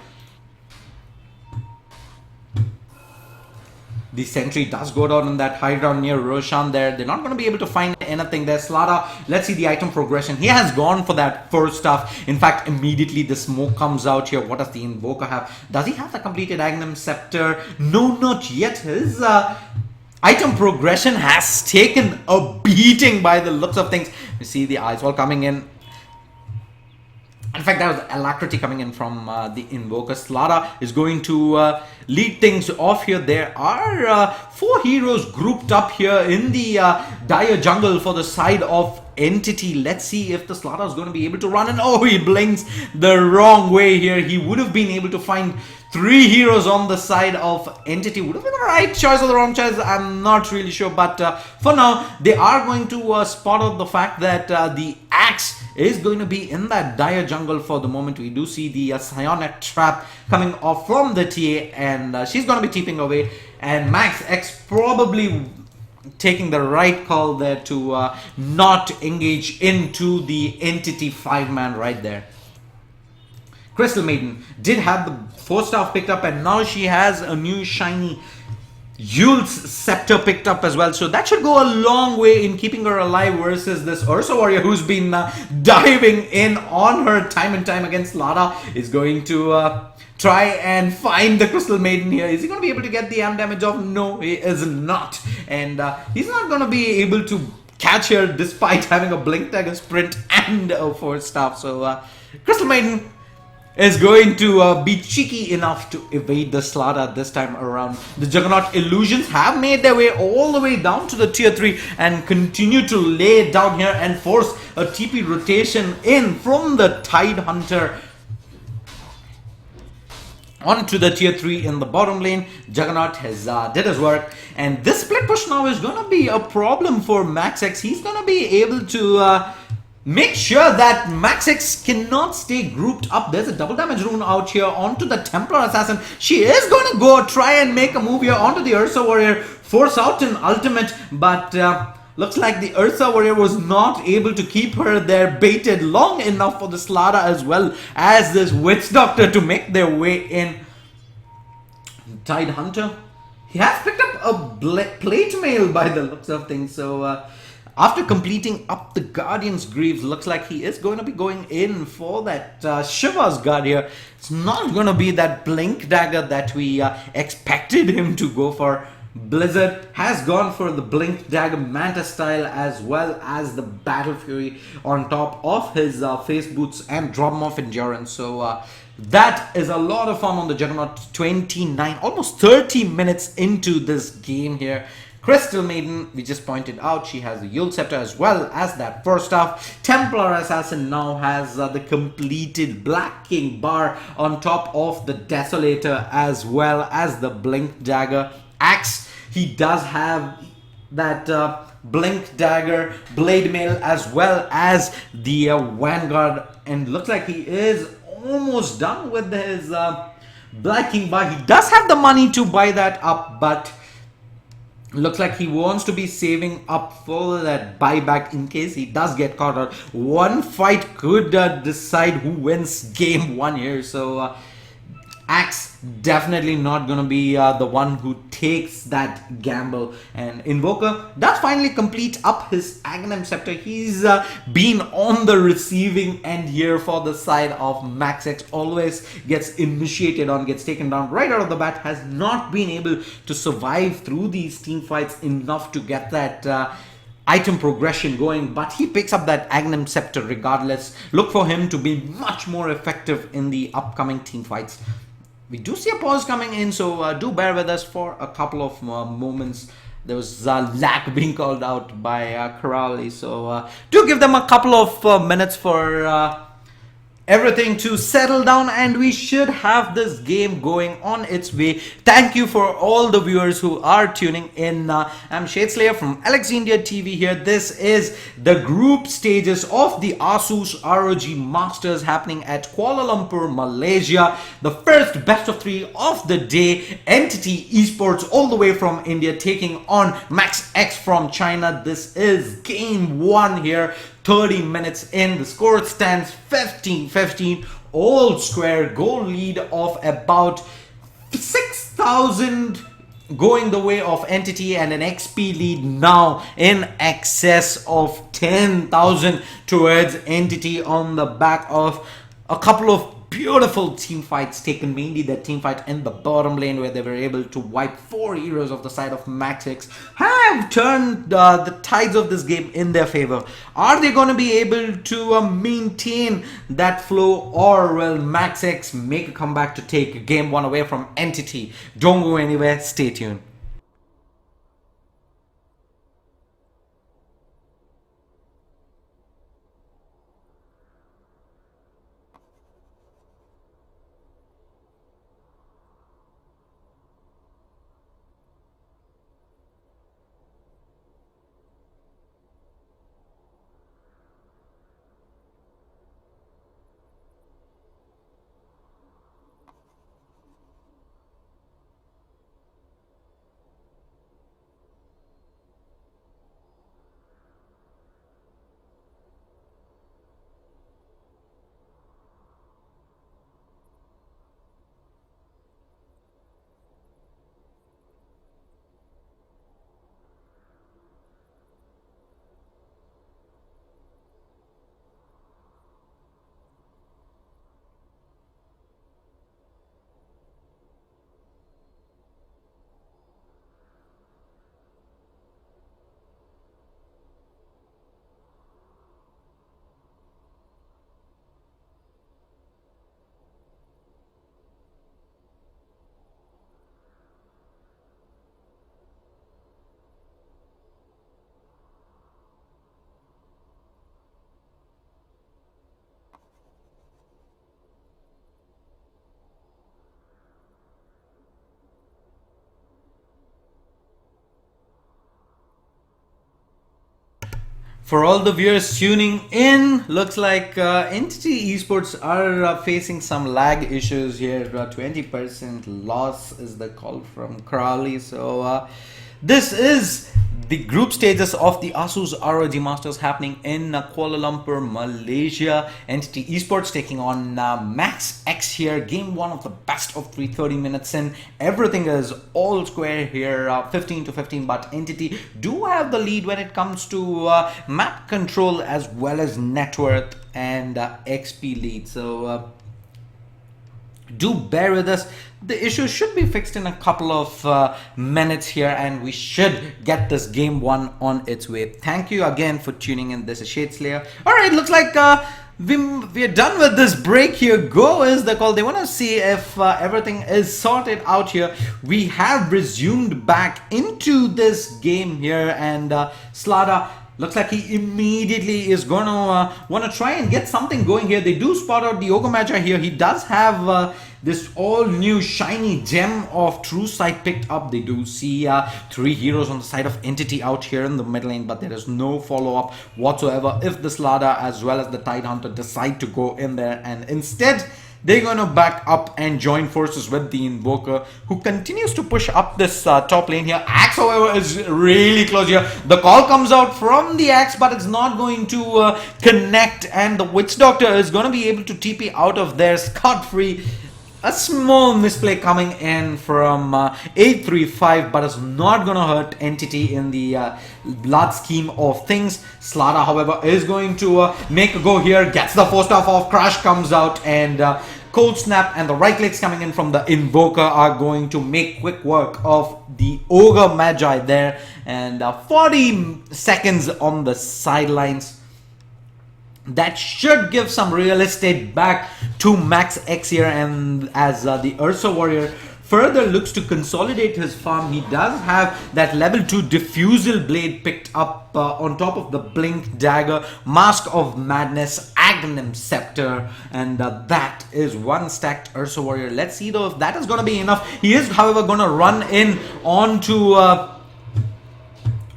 The sentry does go down in that high ground near Roshan there. They're not going to be able to find anything there. Slaughter, let's see the item progression. He has gone for that first stuff. In fact, immediately the smoke comes out here. What does the Invoker have? Does he have the completed Agnum Scepter? No, not yet. His item progression has taken a beating by the looks of things. You see the Ice Wall coming in. In fact, that was alacrity coming in from the Invoker. ShaDeSLaYeR is going to lead things off here. There are 4 heroes grouped up here in the dire jungle for the side of Entity. Let's see if the ShaDeSLaYeR is going to be able to run. And oh, he blinks the wrong way here. He would have been able to find 3 heroes on the side of Entity. Would have been the right choice or the wrong choice, I'm not really sure. But for now, they are going to spot out the fact that the Axe is going to be in that dire jungle for the moment. We do see the Psionic Trap coming off from the TA, and she's going to be TPing away. And MAX.X probably taking the right call there to not engage into the Entity 5-man right there. Crystal Maiden did have the 4-star picked up, and now she has a new shiny Yule's Scepter picked up as well. So that should go a long way in keeping her alive versus this Ursa Warrior who's been diving in on her time and time against ShaDeSLaYeR. Is going to try and find the Crystal Maiden here. Is he going to be able to get the AM damage off? No, he is not. And he's not going to be able to catch her despite having a Blink Dagger sprint and a 4-star. So Crystal Maiden is going to be cheeky enough to evade the ShaDeSLaYeR this time around. The Juggernaut Illusions have made their way all the way down to the tier 3 and continue to lay down here and force a TP rotation in from the Tide Hunter onto the tier 3 in the bottom lane. Juggernaut has did his work, and this split push now is going to be a problem for MAX.X. He's going to be able to make sure that MAX.X cannot stay grouped up. There's a double damage rune out here onto the Templar Assassin. She is going to go try and make a move here onto the Ursa Warrior, force out an ultimate, but looks like the Ursa Warrior was not able to keep her there baited long enough for the ShaDeSLaYeR as well as this Witch Doctor to make their way in. Tide Hunter, he has picked up a plate mail by the looks of things. So after completing up the Guardian's Greaves, looks like he is going to be going in for that Shiva's Guard here. It's not going to be that Blink Dagger that we expected him to go for. Blizzard has gone for the Blink Dagger Manta style as well as the Battle Fury on top of his face boots and Drum of Endurance. So that is a lot of fun on the Juggernaut. 29, almost 30 minutes into this game here. Crystal Maiden, we just pointed out, she has the Yule Scepter as well as that 4-star. Templar Assassin now has the completed Black King bar on top of the Desolator as well as the Blink Dagger. Axe, he does have that Blink Dagger, Blade Mail as well as the Vanguard, and looks like he is almost done with his Black King bar. He does have the money to buy that up, but looks like he wants to be saving up for that buyback in case he does get caught out. One fight could decide who wins game 1 here. So Axe definitely not going to be the one who takes that gamble. And Invoker does finally complete up his Aghanim Scepter. He's been on the receiving end here for the side of MAX.X. Always gets initiated on, gets taken down right out of the bat. Has not been able to survive through these team fights enough to get that item progression going, but he picks up that Aghanim Scepter regardless. Look for him to be much more effective in the upcoming team fights. We do see a pause coming in, so do bear with us for a couple of moments. There was lag being called out by Crowley, so do give them a couple of minutes for everything to settle down, and we should have this game going on its way. Thank you for all the viewers who are tuning in. I'm ShaDeSLaYeR from LXG India TV here. This is the group stages of the ASUS ROG Masters happening at Kuala Lumpur, Malaysia. The first best of 3 of the day. Entity Esports all the way from India taking on MAX.X from China. This is game 1 here. 30 minutes in, the score stands 15-15, all square, goal lead of about 6,000 going the way of Entity, and an XP lead now in excess of 10,000 towards Entity on the back of a couple of beautiful team fights taken, mainly that team fight in the bottom lane where they were able to wipe 4 heroes of the side of MAX.X, have turned the tides of this game in their favor. Are they going to be able to maintain that flow, or will MAX.X make a comeback to take game 1 away from Entity? Don't go anywhere, stay tuned. For all the viewers tuning in, looks like Entity Esports are facing some lag issues here. 20% loss is the call from Crowley. So this is the group stages of the ASUS ROG Masters happening in Kuala Lumpur, Malaysia. Entity Esports taking on MAX.X here. Game 1 of the best of 3, 30 minutes in. Everything is all square here, 15 to 15, but Entity do have the lead when it comes to map control as well as net worth and XP lead. So do bear with us. The issue should be fixed in a couple of minutes here, and we should get this game 1 on its way. Thank you again for tuning in. This is ShaDeSLaYeR. Alright, looks like we're done with this break here. Go is the call. They want to see if everything is sorted out here. We have resumed back into this game here, and ShaDeSLaYeR looks like he immediately is going to want to try and get something going here. They do spot out the Ogre Magi here. He does have this all new shiny gem of True Sight picked up. They do see 3 heroes on the side of Entity out here in the mid lane, but there is no follow-up whatsoever if the ShaDeSLaYeR as well as the Tidehunter decide to go in there, and instead they're going to back up and join forces with the Invoker, who continues to push up this top lane here. Axe, however, is really close here. The call comes out from the Axe, but it's not going to connect, and the Witch Doctor is going to be able to TP out of there scot-free. A small misplay coming in from 835, but it's not going to hurt Entity in the large scheme of things. ShaDeSLaYeR, however, is going to make a go here. Gets the 4-star off. Crash comes out, and Cold Snap and the right clicks coming in from the Invoker are going to make quick work of the Ogre Magi there. And 40 seconds on the sidelines. That should give some real estate back to MAX.X here, and as the Ursa Warrior further looks to consolidate his farm, he does have that level 2 Diffusal Blade picked up on top of the Blink Dagger, Mask of Madness, Aghanim Scepter, and that is 1 stacked Ursa Warrior. Let's see though if that is going to be enough. He is, however, going to run in onto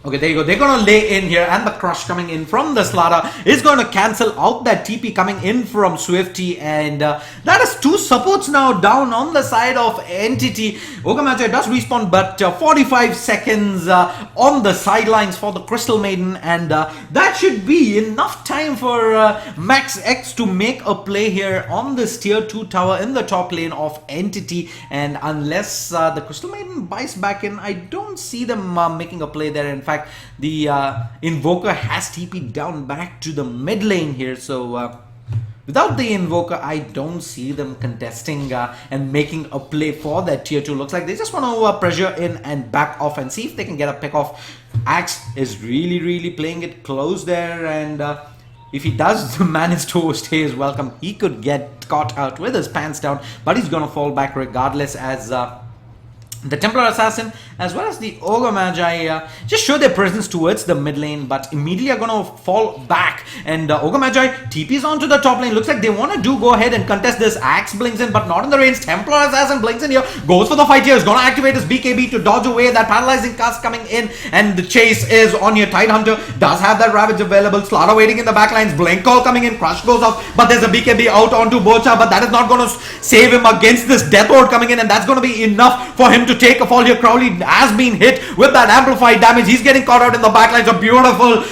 okay, there you go. They're going to lay in here, and the crush coming in from the ShaDeSLaYeR is going to cancel out that TP coming in from Swifty, and that is 2 supports now down on the side of Entity. Ogre Magi does respawn, but 45 seconds on the sidelines for the Crystal Maiden, and that should be enough time for MAX.X to make a play here on this tier 2 tower in the top lane of Entity, and unless the Crystal Maiden buys back in, I don't see them making a play there. In fact, the Invoker has TP down back to the mid lane here, so without the Invoker, I don't see them contesting and making a play for that tier 2. Looks like they just want to pressure in and back off and see if they can get a pick off. Axe is really playing it close there, and if he does manage to stay his welcome, he could get caught out with his pants down, but he's gonna fall back regardless, as the Templar Assassin as well as the Ogre Magi just show their presence towards the mid lane, but immediately are going to fall back. And Ogre Magi TPs onto the top lane. Looks like they want to go ahead and contest this. Axe blinks in, but not in the range. Templar Assassin blinks in here, goes for the fight here. Is going to activate his BKB to dodge away that paralyzing cast coming in, and the chase is on here. Tidehunter does have that Ravage available. Slaughter waiting in the backlines. Blink call coming in. Crush goes off, but there's a BKB out onto Bocha, but that is not going to save him against this Death Lord coming in, and that's going to be enough for him to take a fall here. Crowley has been hit with that amplified damage. He's getting caught out in the backlines. A beautiful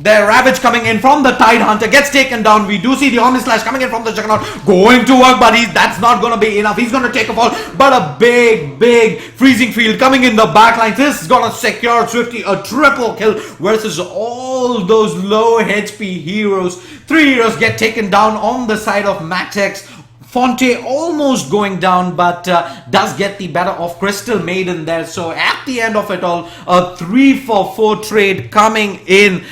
their Ravage coming in from the Tidehunter gets taken down. We do see the Omni Slash coming in from the Juggernaut going to work, but that's not going to be enough. He's going to take a fall, but a big freezing field coming in the backlines. This is going to secure Swifty a triple kill versus all those low HP heroes. 3 heroes get taken down on the side of MAX.X. Fonte almost going down, but does get the better of Crystal Maiden there. So at the end of it all, a 3-for-4 trade coming in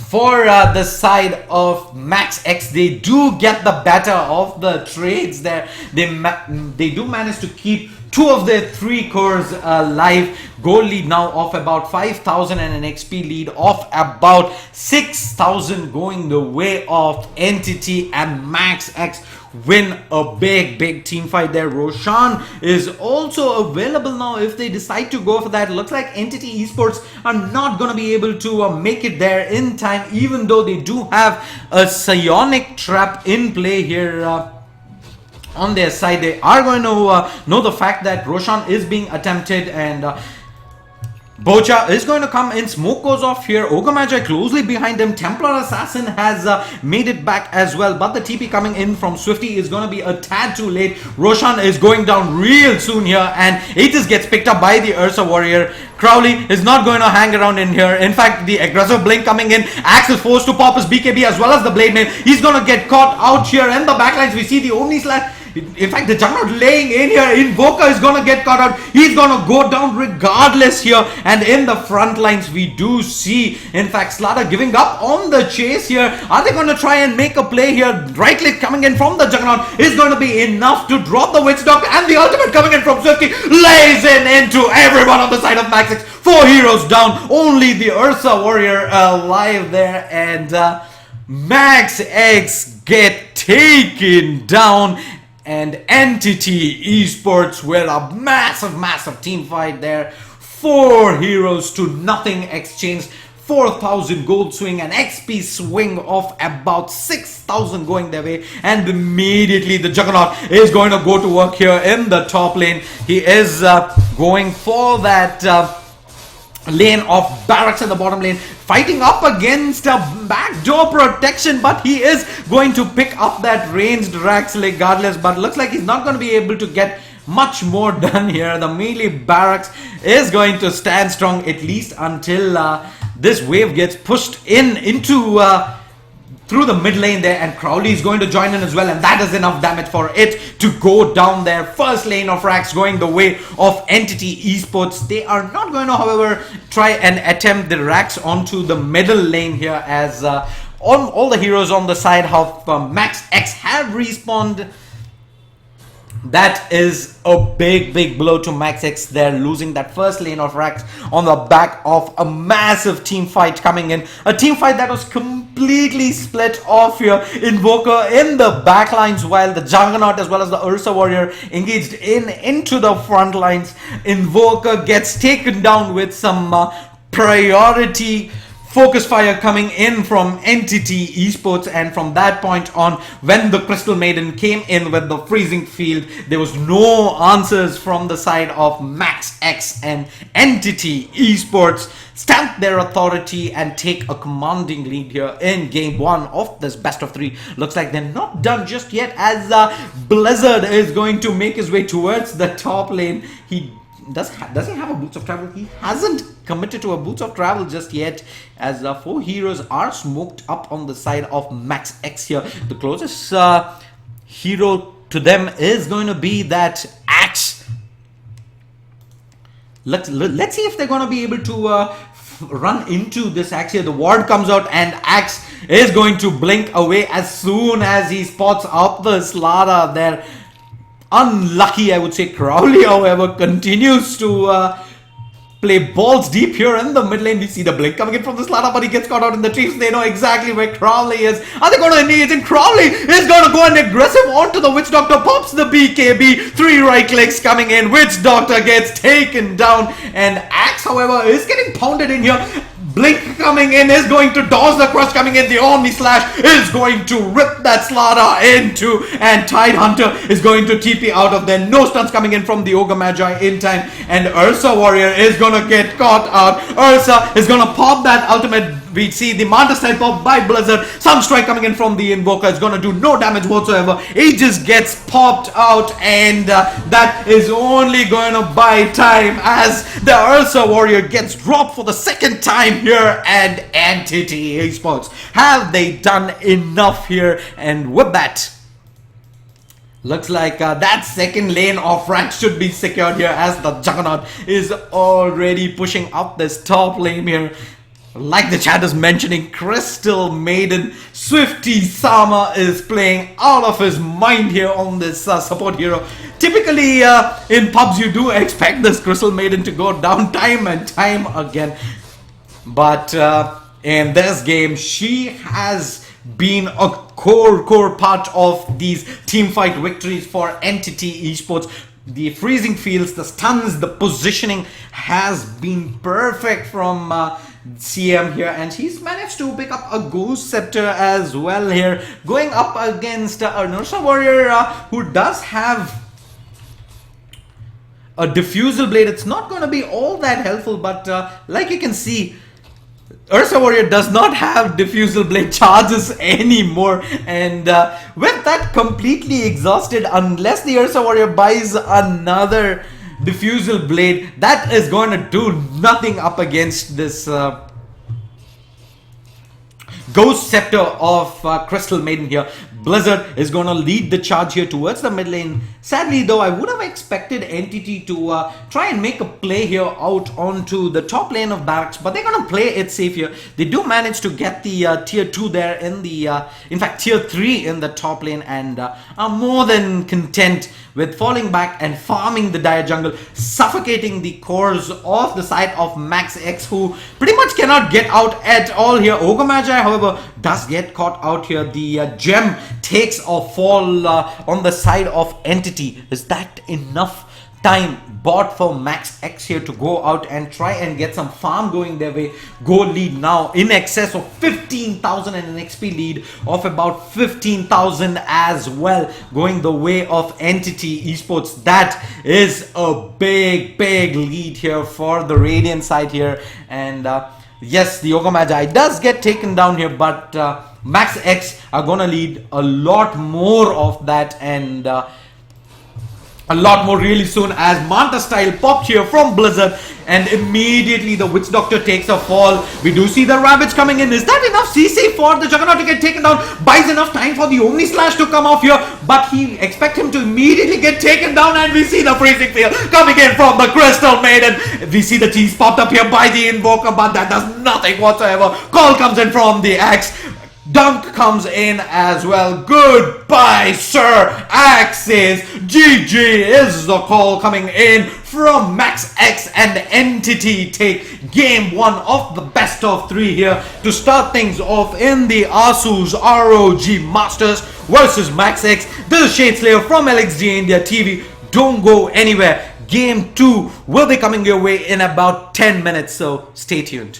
for the side of MAX.X. They do get the better of the trades there. They do manage to keep 2 of their 3 cores alive. Gold lead now of about 5,000 and an XP lead of about 6,000 going the way of Entity, and MAX.X win a big team fight there. Roshan is also available now if they decide to go for that. Looks like Entity Esports are not going to be able to make it there in time, even though they do have a psionic trap in play here on their side. They are going to know the fact that Roshan is being attempted, and Bocha is going to come in. Smoke goes off here. Ogre Magi closely behind them. Templar Assassin has made it back as well, but the TP coming in from Swifty is going to be a tad too late. Roshan is going down real soon here, and Aegis gets picked up by the Ursa Warrior. Crowley is not going to hang around in here. In fact, the aggressive blink coming in. Axe is forced to pop his BKB as well as the Blade Mail. He's going to get caught out here in the backlines. We see the Omni Slash. In fact, the Juggernaut laying in here. Invoker is going to get caught out. He's going to go down regardless here. And in the front lines, we do see, in fact, Slaughter giving up on the chase here. Are they going to try and make a play here? Right click coming in from the Juggernaut is going to be enough to drop the Witch Doctor. And the ultimate coming in from Swifty lays in into everyone on the side of MAX.X. 4 heroes down. Only the Ursa Warrior alive there. And MAX.X get taken down. And Entity Esports with a massive team fight there. 4 heroes to nothing exchanged. 4,000 gold swing and XP swing of about 6,000 going their way, and immediately the Juggernaut is going to go to work here in the top lane. He is going for that lane of Barracks in the bottom lane, fighting up against a backdoor protection, but he is going to pick up that ranged Rax regardless, but looks like he's not going to be able to get much more done here. The melee Barracks is going to stand strong at least until this wave gets pushed into through the mid lane there, and Crowley is going to join in as well, and that is enough damage for it to go down there. First lane of Rax going the way of Entity Esports. They are not going to, however, try and attempt the Rax onto the middle lane here, as all the heroes on the side of MAX.X have respawned. That is a big blow to MAX.X. They're losing that first lane of Rax on the back of a massive team fight coming in. A team fight that was completely split off here. Invoker in the back lines, while the Juggernaut as well as the Ursa Warrior engaged into the front lines. Invoker gets taken down with some priority focus fire coming in from Entity Esports, and from that point on, when the Crystal Maiden came in with the freezing field, there was no answers from the side of MAX.X, and Entity Esports stamp their authority and take a commanding lead here in game 1 of this best of 3. Looks like they're not done just yet, as Blizzard is going to make his way towards the top lane. He does he have a boots of travel? He hasn't committed to a boots of travel just yet, as 4 heroes are smoked up on the side of MAX.X here. The closest hero to them is going to be that axe. Let's see if they're going to be able to run into this axe here. The ward comes out and axe is going to blink away as soon as he spots out the Slara there. Unlucky, I would say. Crowley, however, continues to play balls deep here in the mid lane. We see the blink coming in from the Slara, but he gets caught out in the trees. They know exactly where Crowley is. Are they going to engage? And Crowley is going to go and aggressive onto the Witch Doctor. Pops the BKB. 3 right clicks coming in. Witch Doctor gets taken down. And Axe, however, is getting pounded in here. Blink coming in is going to dodge the crush coming in. The Omni Slash is going to rip that Slara into, and Tide Hunter is going to TP out of there. No stuns coming in from the Ogre Magi in time, and Ursa Warrior is gonna get caught out. Ursa is gonna pop that ultimate. We see the Manta style pop by Blizzard. Sunstrike coming in from the Invoker is gonna do no damage whatsoever. Aegis gets popped out, and that is only gonna buy time as the Ursa Warrior gets dropped for the 2nd time here. And Entity Esports, have they done enough here? And with that, looks like that 2nd lane of rank should be secured here, as the Juggernaut is already pushing up this top lane here. Like the chat is mentioning, Crystal Maiden Swifty Sama is playing out of his mind here on this support hero. Typically in pubs you do expect this Crystal Maiden to go down time and time again, but in this game she has been a core part of these teamfight victories for Entity Esports. The freezing fields, the stuns, the positioning has been perfect from CM here, and he's managed to pick up a Ghost Scepter as well here, going up against an Ursa Warrior who does have a Diffusal Blade. It's not going to be all that helpful, but like you can see, Ursa Warrior does not have Diffusal Blade charges anymore, and with that completely exhausted, unless the Ursa Warrior buys another Diffusal Blade, that is going to do nothing up against this Ghost Scepter of Crystal Maiden here. Blizzard is going to lead the charge here towards the mid lane. Sadly though, I would have expected Entity to try and make a play here out onto the top lane of Barracks, but they're going to play it safe here. They do manage to get the tier 2 there in the, in fact tier 3 in the top lane, and are more than content with falling back and farming the Dire Jungle, suffocating the cores of the side of MAX.X, who pretty much cannot get out at all here. Ogre Magi, however, does get caught out here. The gem takes a fall on the side of Entity. Is that enough time bought for MAX.X here to go out and try and get some farm going their way? Goal lead now in excess of 15,000 and an XP lead of about 15,000 as well, going the way of Entity Esports. That is a big lead here for the Radiant side here, and yes, the Ogre Magi does get taken down here, but MAX.X are gonna lead a lot more of that, and a lot more really soon, as Manta style popped here from Blizzard, and immediately the Witch Doctor takes a fall. We do see the Ravage coming in. Is that enough CC for the Juggernaut to get taken down? Buys enough time for the Omni Slash to come off here, but he expects him to immediately get taken down, and we see the freezing field coming in from the Crystal Maiden. We see the cheese popped up here by the Invoker, but that does nothing whatsoever. Call comes in from the Axe. Dunk comes in as well. Goodbye, Sir Axis. GG is the call coming in from MAX.X, and Entity take game 1 of the best of 3 here to start things off in the ASUS ROG Masters versus MAX.X. This is ShaDeSLaYeR from LXG India TV. Don't go anywhere. Game 2 will be coming your way in about 10 minutes, so stay tuned.